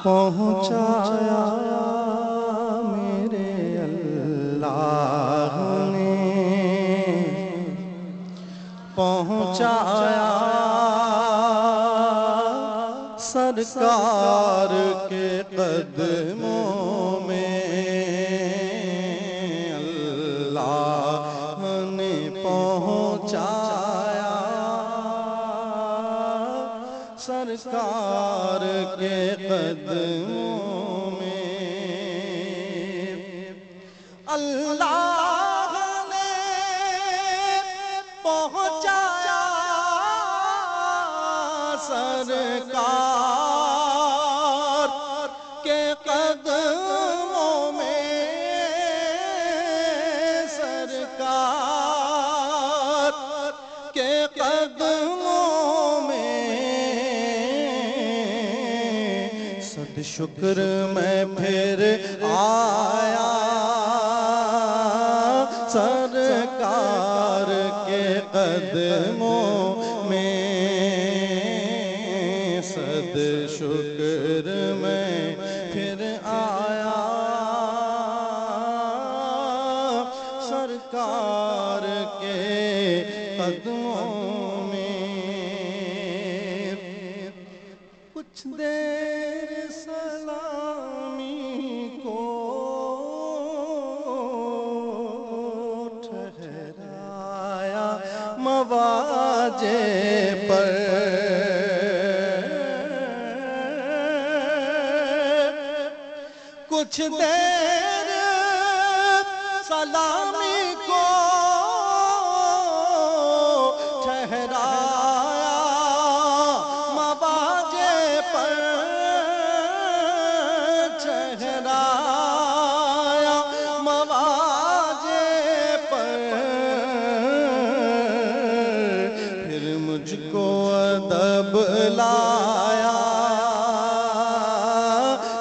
پہنچایا میرے اللہ نے، پہنچایا سرکار کے قدموں میں، اللہ نے پہنچایا سرکار کے قدموں میں، اللہ نے پہنچایا سرکار کے قدموں میں، سرکار کے قدموں میں، صد شکر میں پھر آیا سرکار کے قدموں میں، صد شکر میں پھر آیا سرکار کے قدموں میں، کچھ دیر سلامی کو ٹھہرایا مواجے پر، کچھ دیر سلامی کو ٹھہرایا مواجے پر، ٹھہرایا مواجے پر، پھر مجھ کو ادب لایا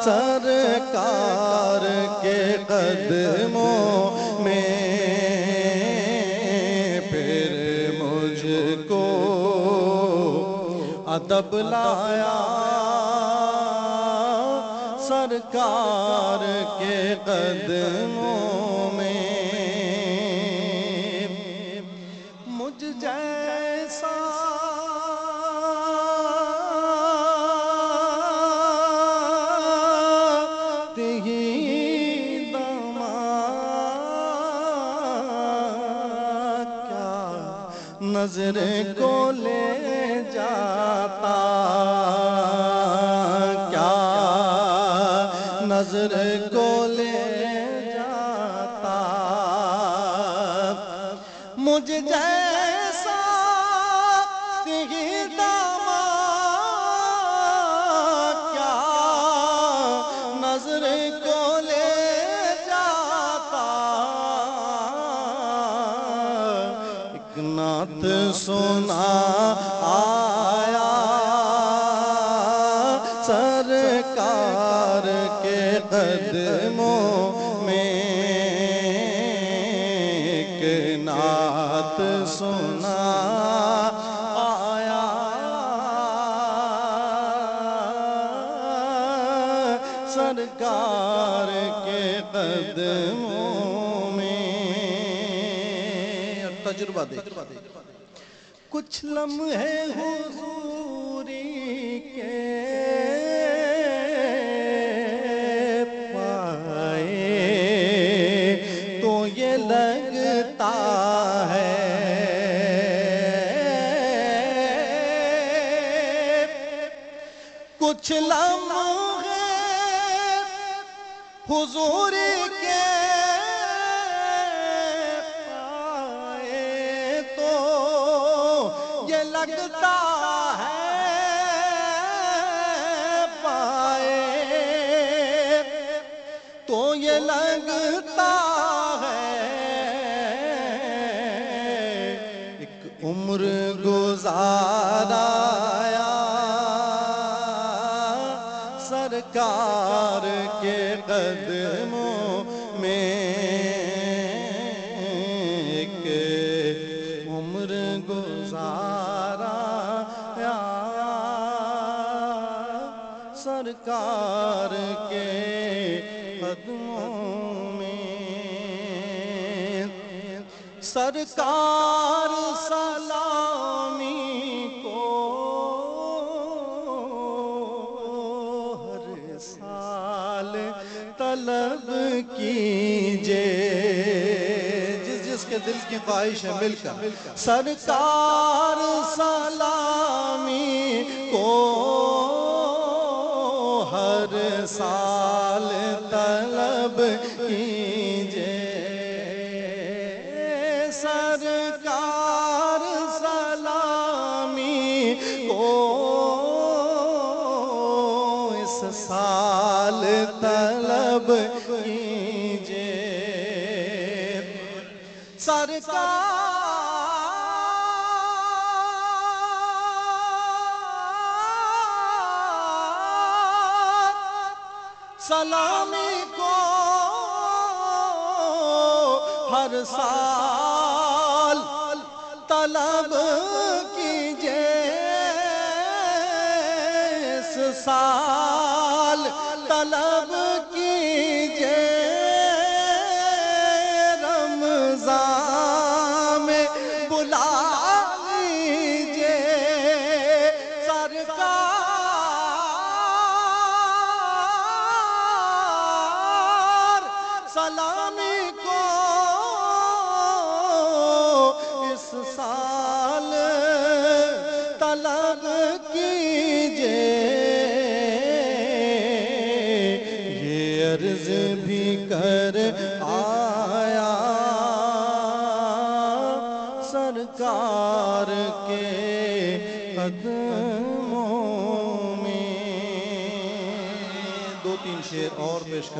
سرکار کے قدموں میں، پھر مجھ کو ادب لایا سرکار کے قدموں میں، مجھ جیسا نظر کو لے جاتا، کیا نظر کو لے جاتا، مجھ جیسا تھی داماد کیا نظر کو لے جاتا، ایک نعت سنا آیا سرکار کے قدموں میں، ایک نعت سنا آیا سرکار کے قدموں میں، تجربہ دیکھ، کچھ لمحے حضوری کے پائے تو یہ لگتا ہے کچھ لمحے حضوری کے لگتا ہے پائے تو یہ لگتا ہے ایک عمر گزارایا سرکار کے قدموں میں، ایک عمر گزارا سرکار سرکار کے قدموں میں سرکار سلامی کو ہر سال طلب کیجئے جس کے دل کی خواہش ہے مل کر سرکار سلامی کو ہر سال طلب کیجئے سرکار سلامی کو اس سال طلب کیجئے سرکار سلامی کو ہر سال طلب کیجئے اس سال طلب کیجئے رمضان میں بلا لیجئے سرکار سلامی کو اس سال طلب کیجئے یہ عرض بھی کر آیا سرکار کے قدموں میں دو تین شعر اور پیش کر